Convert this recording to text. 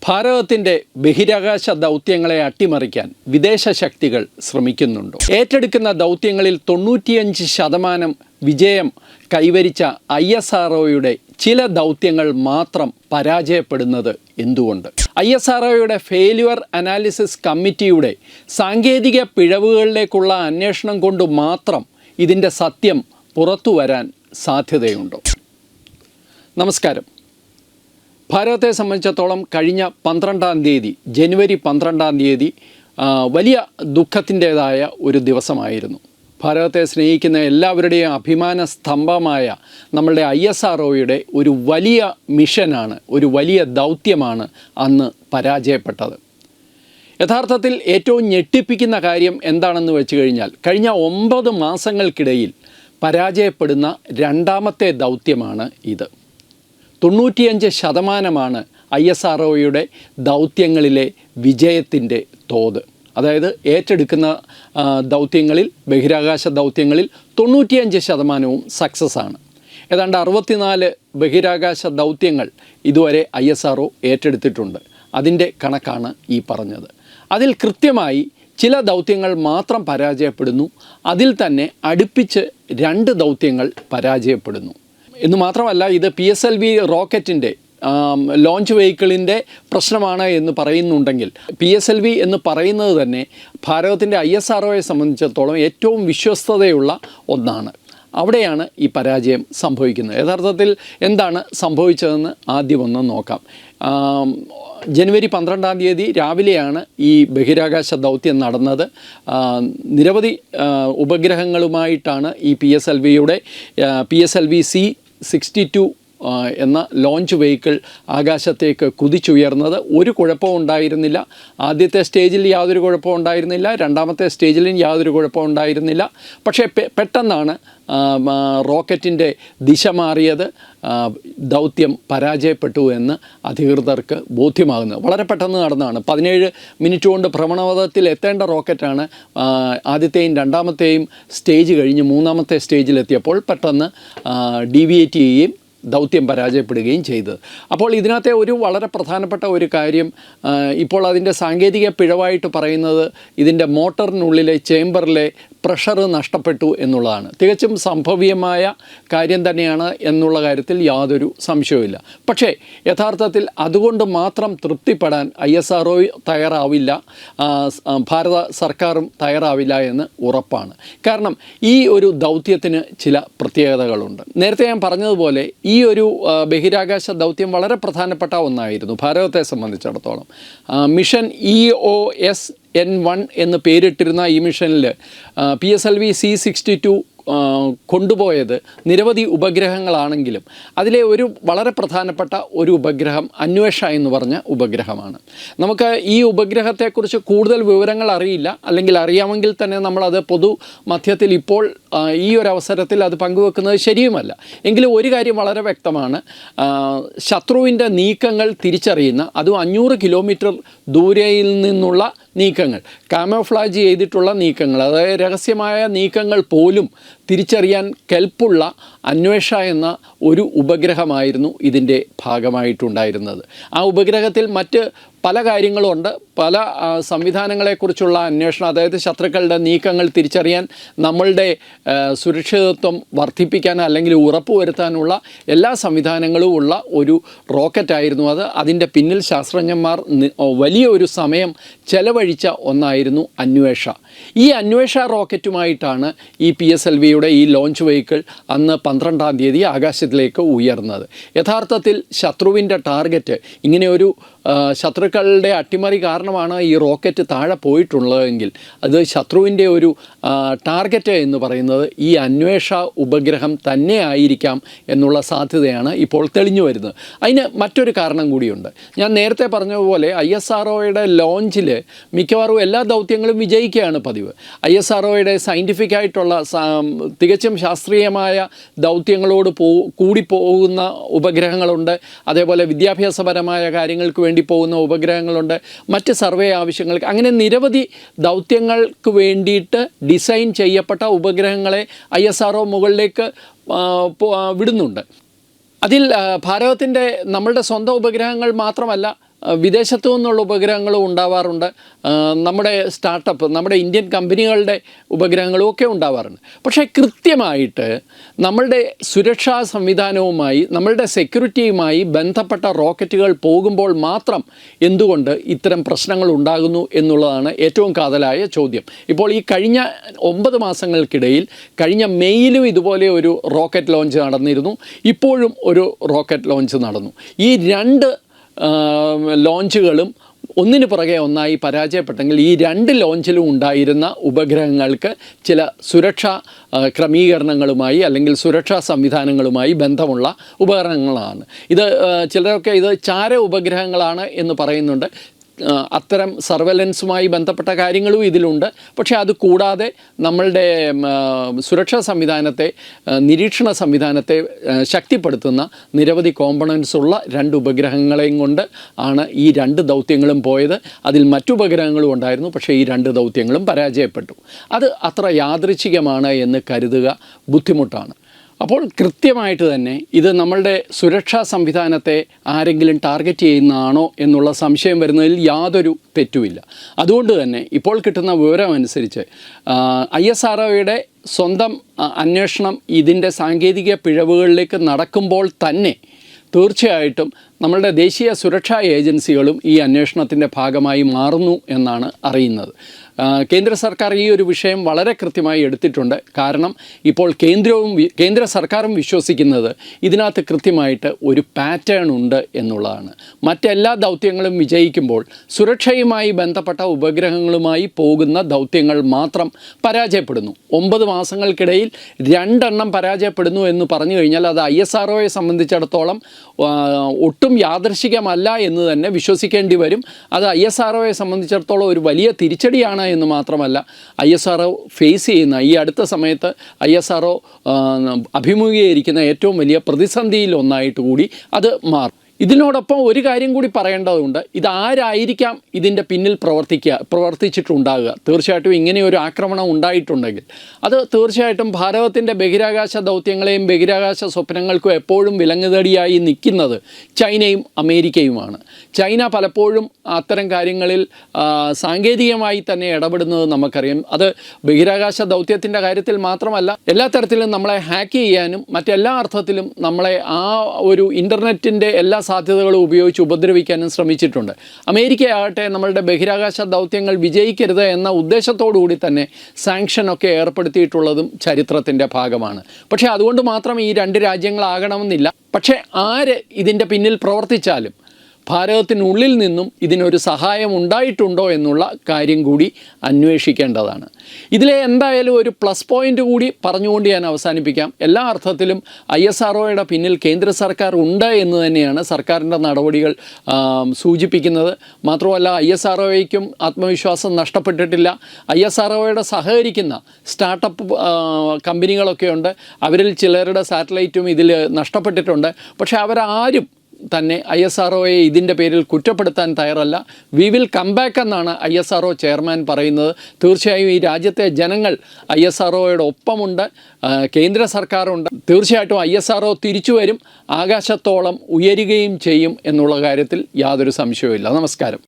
ഭാരതത്തിൻ്റെ ബഹിരാകാശ ദൗത്യങ്ങളെ അട്ടിമറിക്കാൻ വിദേശ ശക്തികൾ ശ്രമിക്കുന്നുണ്ടോ? ഏറ്റെടുക്കുന്ന ദൗത്യങ്ങളിൽ 95% വിജയം കൈവരിച്ച ISROയുടെ ചില ദൗത്യങ്ങൾ മാത്രം പരാജയപ്പെടുന്നത് എന്തുകൊണ്ട്? ISROയുടെ ഫെയിലുവർ അനാലിസിസ് കമ്മിറ്റിയുടെ സാങ്കേതിക പിഴവുകളിലേക്കുള്ള അന്വേഷണം കൊണ്ട് മാത്രം ഇതിൻ്റെ സത്യം പുറത്തു വരാൻ സാധ്യതയുണ്ടോ? നമസ്കാരം. ഭാരതത്തെ സംബന്ധിച്ചിടത്തോളം കഴിഞ്ഞ 12-ാം തീയതി, ജനുവരി 12-ാം തീയതി വലിയ ദുഃഖത്തിൻ്റേതായ ഒരു ദിവസമായിരുന്നു. ഭാരതത്തെ സ്നേഹിക്കുന്ന എല്ലാവരുടെയും അഭിമാന സ്തംഭമായ നമ്മളുടെ ISROയുടെ ഒരു വലിയ മിഷനാണ്, ഒരു വലിയ ദൗത്യമാണ് അന്ന് പരാജയപ്പെട്ടത്. യഥാർത്ഥത്തിൽ ഏറ്റവും ഞെട്ടിപ്പിക്കുന്ന കാര്യം എന്താണെന്ന് വെച്ച് കഴിഞ്ഞാൽ, കഴിഞ്ഞ 9 മാസങ്ങൾക്കിടയിൽ പരാജയപ്പെടുന്ന രണ്ടാമത്തെ ദൗത്യമാണ് ഇത്. 95% ISROയുടെ ദൗത്യങ്ങളിലെ വിജയത്തിൻ്റെ തോത്. അതായത് ഏറ്റെടുക്കുന്ന ദൗത്യങ്ങളിൽ, ബഹിരാകാശ ദൗത്യങ്ങളിൽ 95% സക്സസ് ആണ്. ഏതാണ്ട് 64 ബഹിരാകാശ ദൗത്യങ്ങൾ ഇതുവരെ ISRO ഏറ്റെടുത്തിട്ടുണ്ട്. അതിൻ്റെ കണക്കാണ് ഈ പറഞ്ഞത്. അതിൽ കൃത്യമായി ചില ദൗത്യങ്ങൾ മാത്രം പരാജയപ്പെടുന്നു. അതിൽ തന്നെ അടുപ്പിച്ച് 2 ദൗത്യങ്ങൾ പരാജയപ്പെടുന്നു എന്ന് മാത്രമല്ല, ഇത് PSLV റോക്കറ്റിൻ്റെ ലോഞ്ച് വെഹിക്കിളിൻ്റെ പ്രശ്നമാണ് എന്ന് പറയുന്നുണ്ടെങ്കിൽ, PSLV എന്ന് പറയുന്നത് തന്നെ ഭാരതത്തിൻ്റെ ISROയെ സംബന്ധിച്ചിടത്തോളം ഏറ്റവും വിശ്വസ്തതയുള്ള ഒന്നാണ്. അവിടെയാണ് ഈ പരാജയം സംഭവിക്കുന്നത്. യഥാർത്ഥത്തിൽ എന്താണ് സംഭവിച്ചതെന്ന് ആദ്യം ഒന്ന് നോക്കാം. ജനുവരി 12-ാം തീയതി രാവിലെയാണ് ഈ ബഹിരാകാശ ദൗത്യം നടന്നത്. നിരവധി ഉപഗ്രഹങ്ങളുമായിട്ടാണ് ഈ PSLV C-62 എന്ന ലോഞ്ച് വെഹിക്കിൾ ആകാശത്തേക്ക് കുതിച്ചുയർന്നത്. ഒരു കുഴപ്പവും ഉണ്ടായിരുന്നില്ല. ആദ്യത്തെ സ്റ്റേജിൽ യാതൊരു കുഴപ്പവും ഉണ്ടായിരുന്നില്ല, രണ്ടാമത്തെ സ്റ്റേജിലും യാതൊരു കുഴപ്പവും ഉണ്ടായിരുന്നില്ല. പക്ഷേ പെട്ടെന്നാണ് റോക്കറ്റിൻ്റെ ദിശ മാറിയത്. ദൗത്യം പരാജയപ്പെട്ടു എന്ന് അധികൃതർക്ക് ബോധ്യമാകുന്നത് വളരെ പെട്ടെന്ന് നടന്നതാണ്. 17 മിനിറ്റ് കൊണ്ട് ഭ്രമണപഥത്തിൽ എത്തേണ്ട റോക്കറ്റാണ് ആദ്യത്തെയും രണ്ടാമത്തെയും സ്റ്റേജ് കഴിഞ്ഞ് 3-ാമത്തെ സ്റ്റേജിലെത്തിയപ്പോൾ പെട്ടെന്ന് ഡീവിയേറ്റ് ചെയ്യുകയും ദൗത്യം പരാജയപ്പെടുകയും ചെയ്തത്. അപ്പോൾ ഇതിനകത്തെ ഒരു വളരെ പ്രധാനപ്പെട്ട ഒരു കാര്യം, ഇപ്പോൾ അതിൻ്റെ സാങ്കേതിക പിഴവായിട്ട് പറയുന്നത് ഇതിൻ്റെ മോട്ടറിനുള്ളിലെ ചേംബറിലെ പ്രഷർ നഷ്ടപ്പെട്ടു എന്നുള്ളതാണ്. തികച്ചും സംഭവ്യമായ കാര്യം തന്നെയാണ് എന്നുള്ള കാര്യത്തിൽ യാതൊരു സംശയവുമില്ല. പക്ഷേ യഥാർത്ഥത്തിൽ അതുകൊണ്ട് മാത്രം തൃപ്തിപ്പെടാൻ ISRO തയ്യാറാവില്ല, ഭാരത സർക്കാരും തയ്യാറാവില്ല എന്ന് ഉറപ്പാണ്. കാരണം ഈ ഒരു ദൗത്യത്തിന് ചില പ്രത്യേകതകളുണ്ട്. നേരത്തെ ഞാൻ പറഞ്ഞതുപോലെ ഈ ഒരു ബഹിരാകാശ ദൗത്യം വളരെ പ്രധാനപ്പെട്ട ഒന്നായിരുന്നു ഭാരതത്തെ സംബന്ധിച്ചിടത്തോളം. മിഷൻ EOS-N1 എന്ന് പേരിട്ടിരുന്ന ഈ മിഷനിൽ PSLV C-62 കൊണ്ടുപോയത് നിരവധി ഉപഗ്രഹങ്ങളാണെങ്കിലും അതിലെ ഒരു വളരെ പ്രധാനപ്പെട്ട ഒരു ഉപഗ്രഹം അന്വേഷ എന്ന് പറഞ്ഞ ഉപഗ്രഹമാണ്. നമുക്ക് ഈ ഉപഗ്രഹത്തെക്കുറിച്ച് കൂടുതൽ വിവരങ്ങൾ അറിയില്ല, അല്ലെങ്കിൽ അറിയാമെങ്കിൽ തന്നെ നമ്മളത് പൊതു മധ്യത്തിൽ ഇപ്പോൾ ഈ ഒരു അവസരത്തിൽ അത് പങ്കുവെക്കുന്നത് ശരിയുമല്ല. എങ്കിലും ഒരു കാര്യം വളരെ വ്യക്തമാണ്, ശത്രുവിൻ്റെ നീക്കങ്ങൾ തിരിച്ചറിയുന്ന, അതും 500 കിലോമീറ്റർ ദൂരയിൽ നിന്നുള്ള നീക്കങ്ങൾ, കാമോഫ്ലാജ് ചെയ്തിട്ടുള്ള നീക്കങ്ങൾ, അതായത് രഹസ്യമായ നീക്കങ്ങൾ പോലും തിരിച്ചറിയാൻ കെൽപ്പുള്ള അന്വേഷ എന്ന ഒരു ഉപഗ്രഹമായിരുന്നു ഇതിൻ്റെ ഭാഗമായിട്ടുണ്ടായിരുന്നത്. ആ ഉപഗ്രഹത്തിൽ മറ്റ് പല കാര്യങ്ങളുണ്ട്. പല സംവിധാനങ്ങളെക്കുറിച്ചുള്ള അന്വേഷണം, അതായത് ശത്രുക്കളുടെ നീക്കങ്ങൾ തിരിച്ചറിയാൻ, നമ്മളുടെ സുരക്ഷിതത്വം വർദ്ധിപ്പിക്കാൻ അല്ലെങ്കിൽ ഉറപ്പുവരുത്താനുള്ള എല്ലാ സംവിധാനങ്ങളും ഉള്ള ഒരു റോക്കറ്റായിരുന്നു അത്. അതിൻ്റെ പിന്നിൽ ശാസ്ത്രജ്ഞന്മാർ വലിയ ഒരു സമയം ചെലവഴിച്ച ഒന്നായിരുന്നു അന്വേഷ. ഈ അന്വേഷ റോക്കറ്റുമായിട്ടാണ് ഈ PSLVയുടെ ഈ ലോഞ്ച് വെഹിക്കിൾ അന്ന് 12-ാം തീയതി ആകാശത്തിലേക്ക് ഉയർന്നത്. യഥാർത്ഥത്തിൽ ശത്രുവിൻ്റെ ടാർഗറ്റ്, ഇങ്ങനെയൊരു ശത്രുക്കളുടെ അട്ടിമറി കാരണമാണ് ഈ റോക്കറ്റ് താഴെ പോയിട്ടുള്ളതെങ്കിൽ അത് ശത്രുവിൻ്റെ ഒരു ടാർഗറ്റ് എന്ന് പറയുന്നത് ഈ അന്വേഷ ഉപഗ്രഹം തന്നെ ആയിരിക്കാം എന്നുള്ള സാധ്യതയാണ് ഇപ്പോൾ തെളിഞ്ഞു വരുന്നത്. അതിന് മറ്റൊരു കാരണം കൂടിയുണ്ട്. ഞാൻ നേരത്തെ പറഞ്ഞതുപോലെ ISROയുടെ ലോഞ്ചിൽ മിക്കവാറും എല്ലാ ദൗത്യങ്ങളും വിജയിക്കുകയാണ് പതിവ്. ISROയുടെ സയൻറ്റിഫിക് ആയിട്ടുള്ള തികച്ചും ശാസ്ത്രീയമായ ദൗത്യങ്ങളോട് കൂടി പോകുന്ന ഉപഗ്രഹങ്ങളുണ്ട്. അതേപോലെ വിദ്യാഭ്യാസപരമായ കാര്യങ്ങൾക്ക് വേണ്ടി പോകുന്ന ഉപഗ്രഹങ്ങളുണ്ട്, മറ്റ് സർവേ ആവശ്യങ്ങൾക്ക്, അങ്ങനെ നിരവധി ദൗത്യങ്ങൾക്ക് വേണ്ടിയിട്ട് ഡിസൈൻ ചെയ്യപ്പെട്ട ഉപഗ്രഹങ്ങളെ ISRO മുകളിലേക്ക് വിടുന്നുണ്ട്. അതിൽ ഭാരതത്തിൻ്റെ നമ്മളുടെ സ്വന്തം ഉപഗ്രഹങ്ങൾ മാത്രമല്ല വിദേശത്തു നിന്നുള്ള ഉപഗ്രഹങ്ങളും ഉണ്ടാവാറുണ്ട്, നമ്മുടെ സ്റ്റാർട്ടപ്പ്, നമ്മുടെ ഇന്ത്യൻ കമ്പനികളുടെ ഉപഗ്രഹങ്ങളും ഒക്കെ ഉണ്ടാവാറുണ്ട്. പക്ഷേ കൃത്യമായിട്ട് നമ്മളുടെ സുരക്ഷാ സംവിധാനവുമായി, നമ്മളുടെ സെക്യൂരിറ്റിയുമായി ബന്ധപ്പെട്ട റോക്കറ്റുകൾ പോകുമ്പോൾ മാത്രം എന്തുകൊണ്ട് ഇത്തരം പ്രശ്നങ്ങൾ ഉണ്ടാകുന്നു എന്നുള്ളതാണ് ഏറ്റവും കാതലായ ചോദ്യം. ഇപ്പോൾ ഈ കഴിഞ്ഞ 9 മാസങ്ങൾക്കിടയിൽ കഴിഞ്ഞ മെയ്യിലും ഇതുപോലെ ഒരു റോക്കറ്റ് ലോഞ്ച് നടന്നിരുന്നു, ഇപ്പോഴും ഒരു റോക്കറ്റ് ലോഞ്ച് നടന്നു. ഈ 2 ലോഞ്ചുകളും ഒന്നിനു പുറകെ ഒന്നായി പരാജയപ്പെട്ടെങ്കിൽ ഈ 2 ലോഞ്ചിലും ഉണ്ടായിരുന്ന ഉപഗ്രഹങ്ങൾക്ക് ചില സുരക്ഷാ ക്രമീകരണങ്ങളുമായി അല്ലെങ്കിൽ സുരക്ഷാ സംവിധാനങ്ങളുമായി ബന്ധമുള്ള ഉപകരണങ്ങളാണ്. ഇത് ചിലരൊക്കെ ഇത് ചാര ഉപഗ്രഹങ്ങളാണ് എന്ന് പറയുന്നുണ്ട്. അത്തരം സർവൈലൻസുമായി ബന്ധപ്പെട്ട കാര്യങ്ങളും ഇതിലുണ്ട്. പക്ഷേ അത് കൂടാതെ നമ്മളുടെ സുരക്ഷാ സംവിധാനത്തെ, നിരീക്ഷണ സംവിധാനത്തെ ശക്തിപ്പെടുത്തുന്ന നിരവധി കോമ്പണൻസ് ഉള്ള 2 ഉപഗ്രഹങ്ങളെയും കൊണ്ട് ആണ് ഈ 2 ദൗത്യങ്ങളും പോയത്. അതിൽ മറ്റു ഉപഗ്രഹങ്ങളും ഉണ്ടായിരുന്നു, പക്ഷേ ഈ 2 ദൗത്യങ്ങളും പരാജയപ്പെട്ടു. അത് അത്ര യാദൃച്ഛികമാണ് എന്ന് കരുതുക ബുദ്ധിമുട്ടാണ്. അപ്പോൾ കൃത്യമായിട്ട് തന്നെ ഇത് നമ്മളുടെ സുരക്ഷാ സംവിധാനത്തെ ആരെങ്കിലും ടാർഗറ്റ് ചെയ്യുന്നതാണോ എന്നുള്ള സംശയം വരുന്നതിൽ യാതൊരു തെറ്റുമില്ല. അതുകൊണ്ട് തന്നെ ഇപ്പോൾ കിട്ടുന്ന വിവരമനുസരിച്ച് ISROയുടെ സ്വന്തം അന്വേഷണം ഇതിൻ്റെ സാങ്കേതിക പിഴവുകളിലേക്ക് നടക്കുമ്പോൾ തന്നെ തീർച്ചയായിട്ടും നമ്മളുടെ ദേശീയ സുരക്ഷാ ഏജൻസികളും ഈ അന്വേഷണത്തിൻ്റെ ഭാഗമായി മാറുന്നു എന്നാണ് അറിയുന്നത്. കേന്ദ്ര സർക്കാർ ഈ ഒരു വിഷയം വളരെ കൃത്യമായി എടുത്തിട്ടുണ്ട്. കാരണം ഇപ്പോൾ കേന്ദ്ര സർക്കാരും വിശ്വസിക്കുന്നത് ഇതിനകത്ത് കൃത്യമായിട്ട് ഒരു പാറ്റേൺ ഉണ്ട് എന്നുള്ളതാണ്. മറ്റെല്ലാ ദൗത്യങ്ങളും വിജയിക്കുമ്പോൾ സുരക്ഷയുമായി ബന്ധപ്പെട്ട ഉപഗ്രഹങ്ങളുമായി പോകുന്ന ദൗത്യങ്ങൾ മാത്രം പരാജയപ്പെടുന്നു. 9 മാസങ്ങൾക്കിടയിൽ 2 എണ്ണം പരാജയപ്പെടുന്നു എന്ന് പറഞ്ഞു കഴിഞ്ഞാൽ അത് ISROയെ സംബന്ധിച്ചിടത്തോളം ഒട്ടും യാദൃശ്ചികമല്ല എന്ന് തന്നെ വിശ്വസിക്കേണ്ടി വരും. അത് ISROയെ സംബന്ധിച്ചിടത്തോളം ഒരു വലിയ തിരിച്ചടിയാണ് എന്ന് മാത്രമല്ല, ISRO ഫേസ് ചെയ്യുന്ന ഈ അടുത്ത സമയത്ത് ISRO അഭിമുഖീകരിക്കുന്ന ഏറ്റവും വലിയ പ്രതിസന്ധിയിൽ ഒന്നായിട്ട് കൂടി അത് മാറും. ഇതിനോടൊപ്പം ഒരു കാര്യം കൂടി പറയേണ്ടതുണ്ട്. ഇതാരായിരിക്കാം ഇതിൻ്റെ പിന്നിൽ പ്രവർത്തിച്ചിട്ടുണ്ടാകുക? തീർച്ചയായിട്ടും ഇങ്ങനെ ഒരു ആക്രമണം ഉണ്ടായിട്ടുണ്ടെങ്കിൽ അത് തീർച്ചയായിട്ടും ഭാരതത്തിൻ്റെ ബഹിരാകാശ ദൗത്യങ്ങളെയും ബഹിരാകാശ സ്വപ്നങ്ങൾക്കും എപ്പോഴും വിലങ്ങുതടിയായി നിൽക്കുന്നത് ചൈനയും അമേരിക്കയുമാണ്. ചൈന പലപ്പോഴും അത്തരം കാര്യങ്ങളിൽ സാങ്കേതികമായി തന്നെ ഇടപെടുന്നത് നമുക്കറിയാം. അത് ബഹിരാകാശ ദൗത്യത്തിൻ്റെ കാര്യത്തിൽ മാത്രമല്ല, എല്ലാ തരത്തിലും നമ്മളെ ഹാക്ക് ചെയ്യാനും മറ്റെല്ലാ അർത്ഥത്തിലും നമ്മളെ ആ ഒരു ഇൻ്റർനെറ്റിൻ്റെ എല്ലാ സാധ്യതകളും ഉപയോഗിച്ച് ഉപദ്രവിക്കാനും ശ്രമിച്ചിട്ടുണ്ട്. അമേരിക്കയാകട്ടെ നമ്മളുടെ ബഹിരാകാശ ദൗത്യങ്ങൾ വിജയിക്കരുത് എന്ന ഉദ്ദേശത്തോടു കൂടി തന്നെ സാങ്ഷനൊക്കെ ഏർപ്പെടുത്തിയിട്ടുള്ളതും ചരിത്രത്തിൻ്റെ ഭാഗമാണ്. പക്ഷേ അതുകൊണ്ട് മാത്രം ഈ 2 രാജ്യങ്ങളാകണമെന്നില്ല. പക്ഷേ ആര് ഇതിൻ്റെ പിന്നിൽ പ്രവർത്തിച്ചാലും ഭാരതത്തിനുള്ളിൽ നിന്നും ഇതിനൊരു സഹായം ഉണ്ടായിട്ടുണ്ടോ എന്നുള്ള കാര്യം കൂടി അന്വേഷിക്കേണ്ടതാണ്. ഇതിലെ എന്തായാലും ഒരു പ്ലസ് പോയിൻ്റ് കൂടി പറഞ്ഞുകൊണ്ട് ഞാൻ അവസാനിപ്പിക്കാം. എല്ലാ അർത്ഥത്തിലും ISROയുടെ പിന്നിൽ കേന്ദ്ര സർക്കാർ ഉണ്ട് എന്ന് തന്നെയാണ് സർക്കാരിൻ്റെ നടപടികൾ സൂചിപ്പിക്കുന്നത്. മാത്രമല്ല ISROയ്ക്കും ആത്മവിശ്വാസം നഷ്ടപ്പെട്ടിട്ടില്ല. ISROയുടെ സഹകരിക്കുന്ന സ്റ്റാർട്ടപ്പ് കമ്പനികളൊക്കെ ഉണ്ട്. അവരിൽ ചിലരുടെ സാറ്റലൈറ്റും ഇതിൽ നഷ്ടപ്പെട്ടിട്ടുണ്ട്. പക്ഷേ അവരാരും തന്നെ ISROയെ ഇതിൻ്റെ പേരിൽ കുറ്റപ്പെടുത്താൻ തയ്യാറല്ല. വി വിൽ കം ബാക്ക് എന്നാണ് ISRO ചെയർമാൻ പറയുന്നത്. തീർച്ചയായും ഈ രാജ്യത്തെ ജനങ്ങൾ ISROയുടെ ഒപ്പമുണ്ട്, കേന്ദ്ര സർക്കാരുണ്ട്. തീർച്ചയായിട്ടും ISRO തിരിച്ചു വരും, ആകാശത്തോളം ഉയരുകയും ചെയ്യും എന്നുള്ള കാര്യത്തിൽ യാതൊരു സംശയവുമില്ല. നമസ്കാരം.